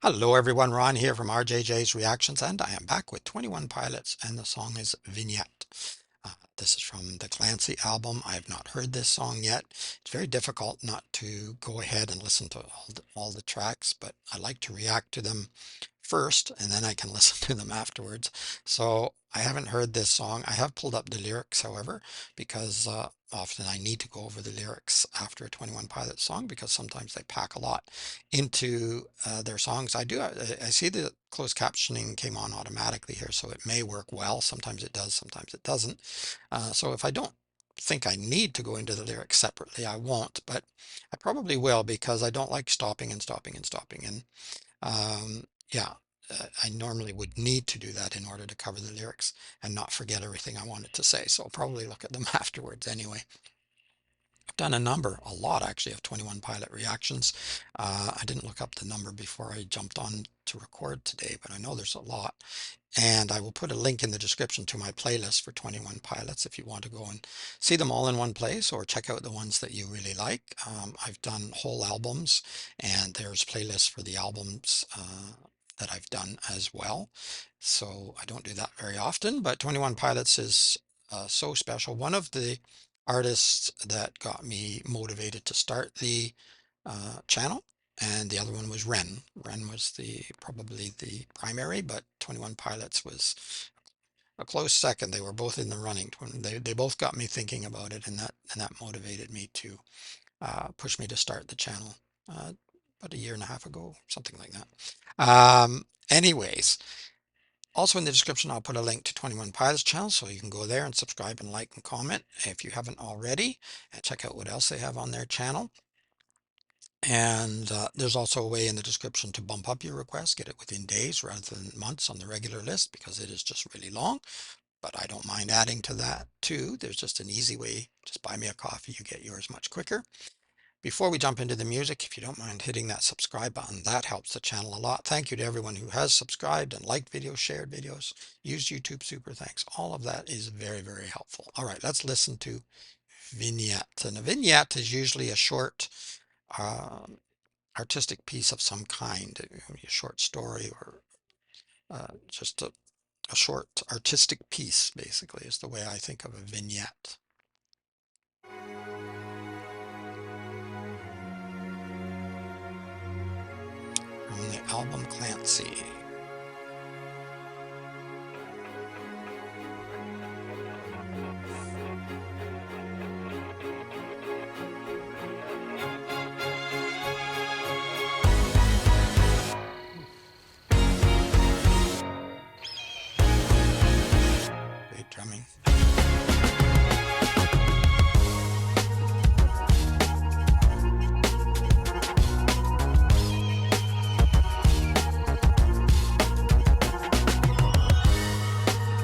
Hello everyone, Ron here from RJJ's Reactions, and I am back with 21 Pilots, and the song is Vignette. This is from the Clancy album. I have not heard this song yet. It's very difficult not to go ahead and listen to all the tracks, but I like to react to them first, and then I can listen to them afterwards. So I haven't heard this song. I have pulled up the lyrics, however, because often I need to go over the lyrics after a 21 Pilots song because sometimes they pack a lot into their songs. I see the closed captioning came on automatically here, so it may work well. Sometimes it does, sometimes it doesn't. So if I don't think I need to go into the lyrics separately, I won't, but I probably will because I don't like stopping and stopping and stopping. And yeah, I normally would need to do that in order to cover the lyrics and not forget everything I wanted to say. So I'll probably look at them afterwards anyway. I've done a lot actually, of 21 Pilot reactions. I didn't look up the number before I jumped on to record today, but I know there's a lot. And I will put a link in the description to my playlist for 21 Pilots if you want to go and see them all in one place or check out the ones that you really like. I've done whole albums, and there's playlists for the albums that I've done as well. So I don't do that very often, but 21 Pilots is so special. One of the artists that got me motivated to start the channel, and the other one was Ren. Ren was probably the primary, but 21 Pilots was a close second. They were both in the running. They both got me thinking about it, and that motivated me to push me to start the channel about a year and a half ago, something like that. Anyways, also in the description, I'll put a link to 21 Pilots channel, so you can go there and subscribe and like and comment if you haven't already, and check out what else they have on their channel. And there's also a way in the description to bump up your request, get it within days rather than months on the regular list because it is just really long. But I don't mind adding to that too. There's just an easy way. Just buy me a coffee, you get yours much quicker. Before we jump into the music, if you don't mind hitting that subscribe button, that helps the channel a lot. Thank you to everyone who has subscribed and liked videos, shared videos, used YouTube super thanks. All of that is very, very helpful. All right, let's listen to Vignette. And a vignette is usually a short artistic piece of some kind, a short story or just a short artistic piece, basically, is the way I think of a vignette. From the album Clancy. Great drumming.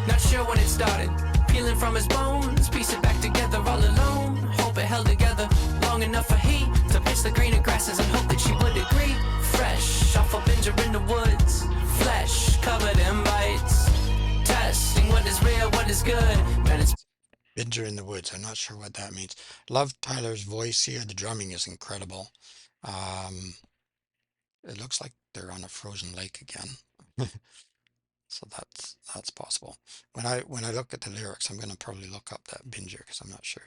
Not sure when it started, peeling from his bones, piece it back together all alone. Hope it held together long enough for he to pitch the greener grasses and hope that she would agree. Fresh off a binger in the woods, flesh covered in bites, testing what is real, what is good. Man, it's Binger in the Woods. I'm not sure what that means. Love Tyler's voice here. The drumming is incredible. It looks like they're on a frozen lake again. So that's possible. When I look at the lyrics, I'm going to probably look up that binger because I'm not sure.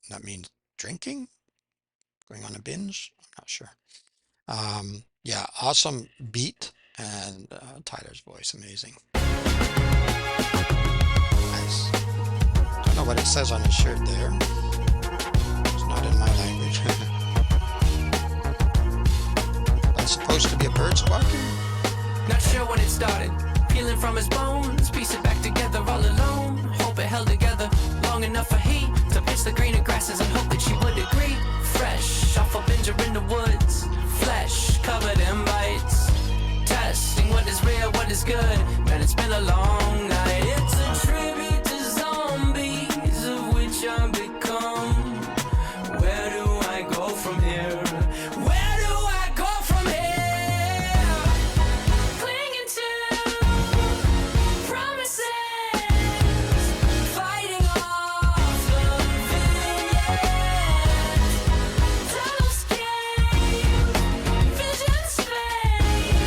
That means drinking? Going on a binge? I'm not sure. Yeah, awesome beat, and Tyler's voice amazing. Nice. Don't know what it says on his shirt there. It's not in my language. That's supposed to be a bird squawking? not sure when it started, peeling from his bones, piece it back together all alone. Hope it held together long enough for he to pitch the greener grasses and hope that she would agree. Fresh off a binger in the woods, flesh covered in bites, testing what is real, what is good. Man, it's been a long night. It's a tribute to zombies, of which I've become. Where do I go from here? Where do I go from here? Clinging to promises, fighting off the vignette. Tunnels cave, visions fade,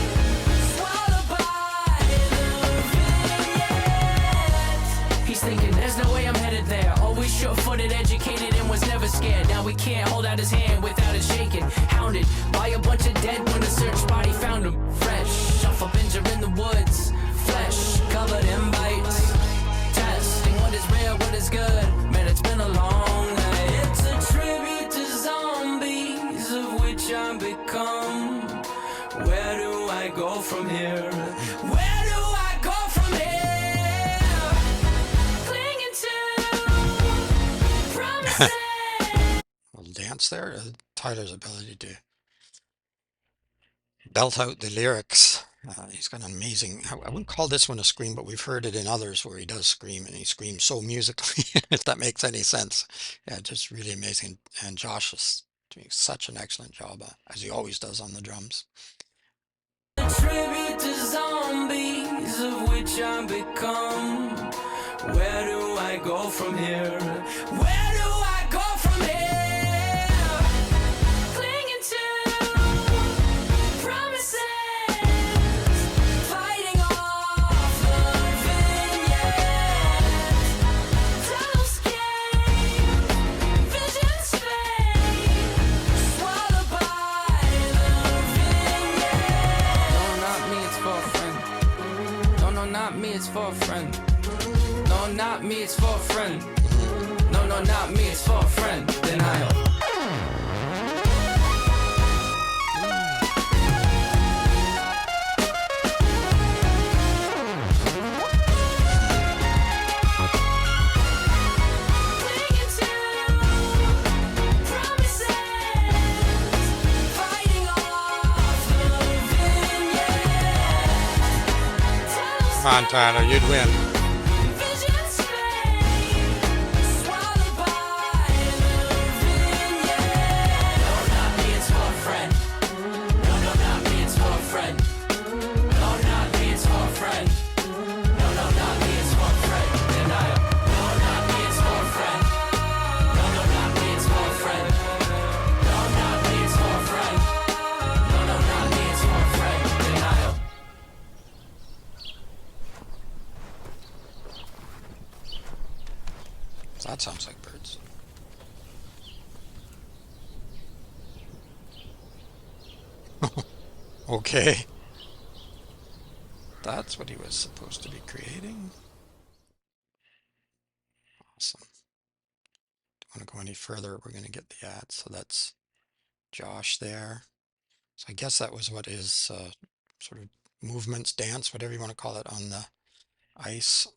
wanted, educated, and was never scared. Now we can't hold out his hand without it shaking. Hounded by a bunch of dead when the search body found him. Fresh off a binger in the woods. Flesh covered in bites. Testing what is real, what is good. Man, it's been a long night. It's a tribute to zombies, of which I've become. Where do I go from here? Where do I go from here? Clinging to promises. Little dance there. Tyler's ability to belt out the lyrics. He's got an amazing, I wouldn't call this one a scream, but we've heard it in others where he does scream and he screams so musically, if that makes any sense. Yeah, just really amazing. And Josh is doing such an excellent job, as he always does on the drums. A tribute to zombies, of which I've become. Where do I go from here? Where do I go from here? Clinging to promises, fighting off the vignette. Tunnels escape, visions fade, swallowed by the vignette. No, not me, it's for a friend. No, no, not me, it's for a friend. No, not me, it's for a friend. No, no, not me, it's for a friend. Denial. Clinging to promises, fighting off the vignette. Come on, Tyler, you'd win. Visions fade, swallowed by the vignette. No, not me, it's for a friend. No, no, not me, it's for a friend. No, not me, it's for a friend. No, no, not me, it's for a friend. Denial. No, not me, it's for a friend. No, no, not me, it's for a friend. No, not me, it's for a friend. No, no, not me, it's for a friend. Denial. That sounds like birds. Okay. That's what he was supposed to be creating. Awesome. Don't want to go any further. We're going to get the ad. So that's Josh there. So I guess that was what his sort of movements, dance, whatever you want to call it, on the ice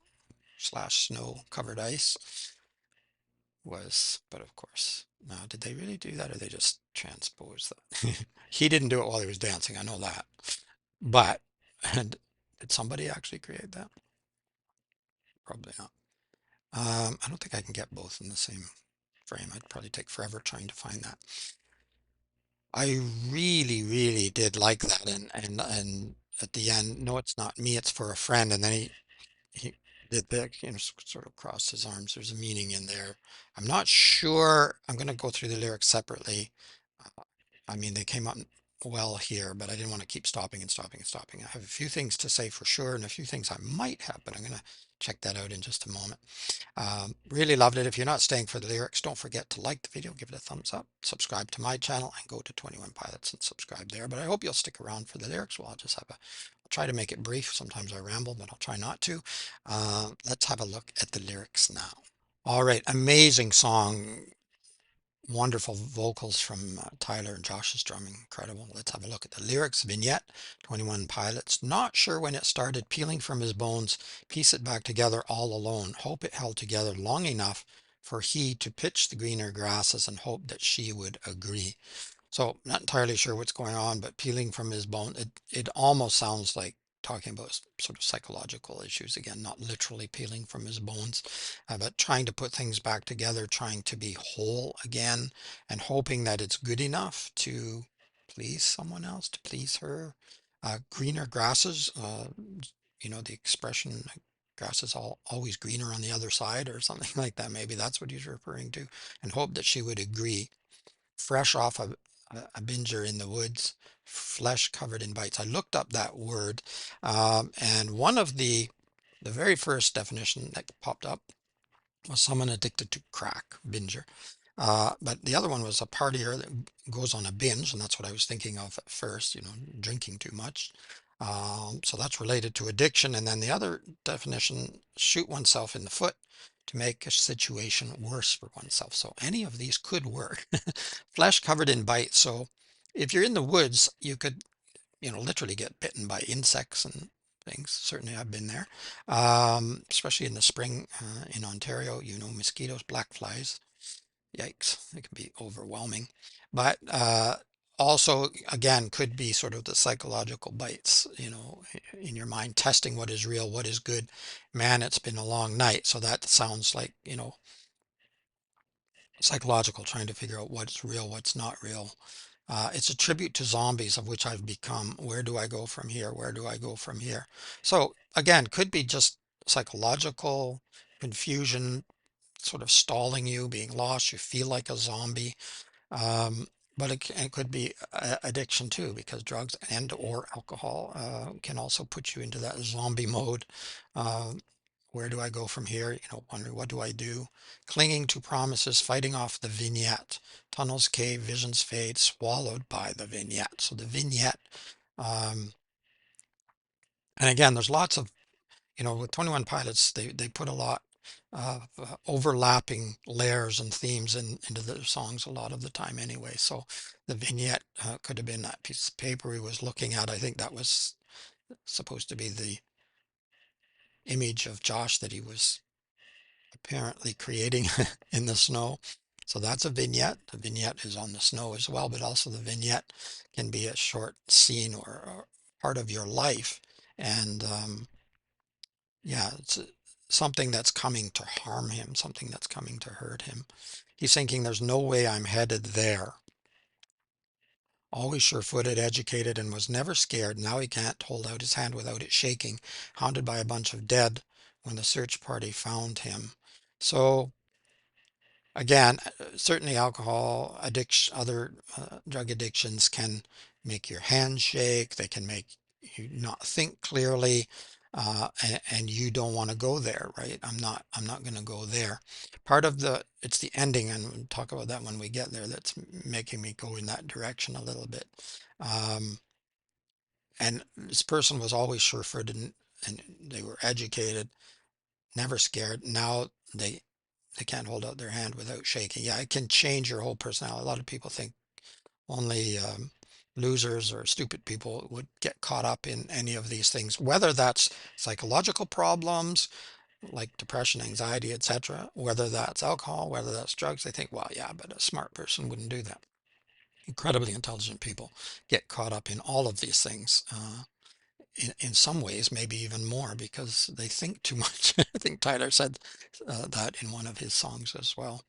slash snow covered ice was. But of course, now did they really do that or they just transpose that? He didn't do it while he was dancing. I know that. But and did somebody actually create that? Probably not. I don't think I can get both in the same frame. I'd probably take forever trying to find that. I really, really did like that, and at the end, no, it's not me, it's for a friend, and then he did the, sort of crossed his arms. There's a meaning in there. I'm not sure. I'm going to go through the lyrics separately. I mean, they came out well here, but I didn't want to keep stopping and stopping and stopping. I have a few things to say for sure, and a few things I might have, but I'm going to check that out in just a moment. Really loved it. If you're not staying for the lyrics, don't forget to like the video, give it a thumbs up, subscribe to my channel, and go to 21 Pilots and subscribe there. But I hope you'll stick around for the lyrics. Well, I'll try to make it brief. Sometimes I ramble, but I'll try not to. Let's have a look at the lyrics now. All right, amazing song. Wonderful vocals from Tyler and Josh's drumming. Incredible. Let's have a look at the lyrics. Vignette, 21 Pilots. Not sure when it started, peeling from his bones, piece it back together all alone. Hope it held together long enough for he to pitch the greener grasses and hope that she would agree. So not entirely sure what's going on, but peeling from his bone, it almost sounds like talking about sort of psychological issues again, not literally peeling from his bones, but trying to put things back together, trying to be whole again, and hoping that it's good enough to please someone else, to please her. Greener grasses, the expression grass is always greener on the other side or something like that. Maybe that's what he's referring to, and hope that she would agree. Fresh off a binger in the woods, flesh covered in bites. I looked up that word, and one of the very first definition that popped up was someone addicted to crack, binger. But the other one was a partier that goes on a binge, and that's what I was thinking of at first, drinking too much. So that's related to addiction. And then the other definition, shoot oneself in the foot to make a situation worse for oneself. So any of these could work. Flesh covered in bites. So if you're in the woods, you could, literally get bitten by insects and things. Certainly I've been there, especially in the spring in Ontario, mosquitoes, black flies. Yikes, it can be overwhelming. But also, again, could be sort of the psychological bites, in your mind, testing what is real, what is good. Man, it's been a long night. So that sounds like, psychological, trying to figure out what's real, what's not real. It's a tribute to zombies of which I've become. Where do I go from here? Where do I go from here? So again, could be just psychological confusion, sort of stalling you, being lost. You feel like a zombie. Um, but it could be addiction too, because drugs and or alcohol can also put you into that zombie mode. Uh, where do I go from here? Wondering what do I do? Clinging to promises, fighting off the vignette. Tunnels cave, visions fade, swallowed by the vignette. So the vignette, um, and again, there's lots of, with 21 Pilots, they put a lot of overlapping layers and themes into their songs a lot of the time anyway. So the vignette could have been that piece of paper he was looking at. I think that was supposed to be the image of Josh that he was apparently creating in the snow. So that's a vignette. The vignette is on the snow as well, but also the vignette can be a short scene or part of your life. And yeah, it's something that's coming to harm him, something that's coming to hurt him. He's thinking, there's no way I'm headed there. Always sure-footed, educated, and was never scared. Now he can't hold out his hand without it shaking, hounded by a bunch of dead when the search party found him. So again, certainly alcohol addiction, other drug addictions can make your hands shake. They can make you not think clearly, and you don't want to go there, right? I'm not going to go there. Part of it's the ending, and we'll talk about that when we get there. That's making me go in that direction a little bit. Um, and this person was always sure-footed, and they were educated, never scared. Now they can't hold out their hand without shaking. Yeah, it can change your whole personality. A lot of people think only losers or stupid people would get caught up in any of these things, whether that's psychological problems like depression, anxiety, etc., whether that's alcohol, whether that's drugs. They think, well, yeah, but a smart person wouldn't do that. Incredibly intelligent people get caught up in all of these things. In some ways, maybe even more because they think too much. I think Tyler said that in one of his songs as well.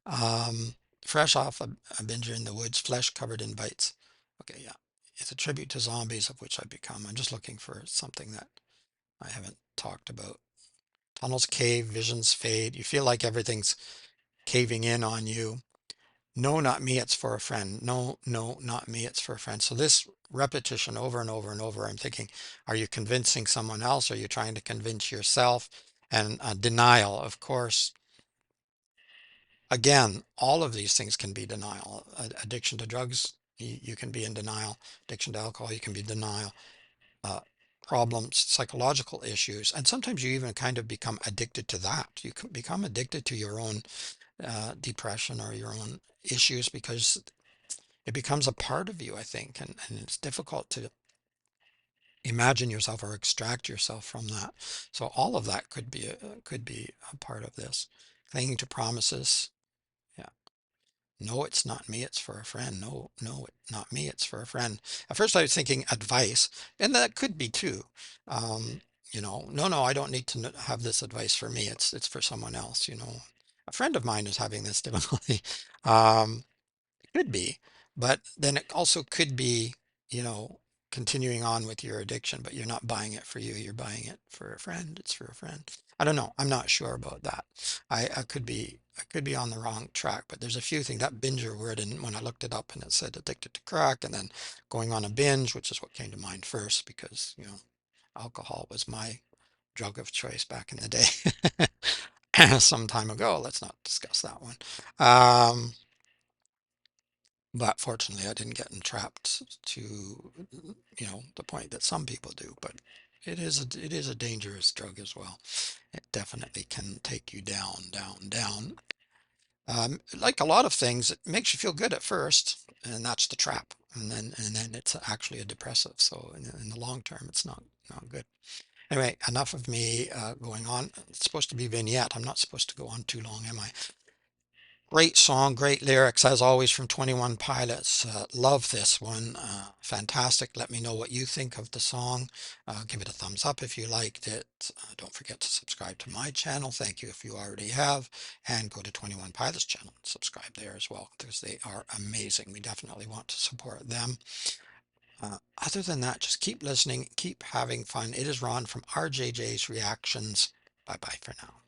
Um, Fresh off a binger in the woods, flesh covered in bites. Okay, yeah. It's a tribute to zombies of which I become. I'm just looking for something that I haven't talked about. Tunnels cave, visions fade. You feel like everything's caving in on you. No, not me, it's for a friend. No, no, not me, it's for a friend. So this repetition over and over and over, I'm thinking, are you convincing someone else? Are you trying to convince yourself? And denial, of course. Again, all of these things can be denial. Addiction to drugs, you can be in denial. Addiction to alcohol, you can be in denial. Uh, Problems, psychological issues, and sometimes you even kind of become addicted to that. You can become addicted to your own depression or your own issues because it becomes a part of you, I think, and it's difficult to imagine yourself or extract yourself from that. So all of that could be a part of this. Clinging to promises. Yeah. No, it's not me, it's for a friend. No, no, not me, it's for a friend. At first I was thinking advice, and that could be too. Um, no, no, I don't need to have this advice for me. It's for someone else. A friend of mine is having this difficulty. Um, could be, but then it also could be, you know, continuing on with your addiction, but you're not buying it for you. You're buying it for a friend. It's for a friend. I don't know. I'm not sure about that. I could be on the wrong track, but there's a few things that binger word, and when I looked it up and it said addicted to crack and then going on a binge, which is what came to mind first because, alcohol was my drug of choice back in the day. some time ago. Let's not discuss that one. Um, but fortunately, I didn't get entrapped to, the point that some people do. But it is a dangerous drug as well. It definitely can take you down, down, down. Like a lot of things, it makes you feel good at first, and that's the trap. And then it's actually a depressive. So in the long term, it's not good. Anyway, enough of me going on. It's supposed to be Vignette. I'm not supposed to go on too long, am I? Great song, great lyrics, as always, from 21 Pilots. Love this one. Fantastic. Let me know what you think of the song. Give it a thumbs up if you liked it. Don't forget to subscribe to my channel. Thank you if you already have. And go to 21 Pilots channel and subscribe there as well, because they are amazing. We definitely want to support them. Other than that, just keep listening, keep having fun. It is Ron from RJJ's Reactions. Bye bye for now.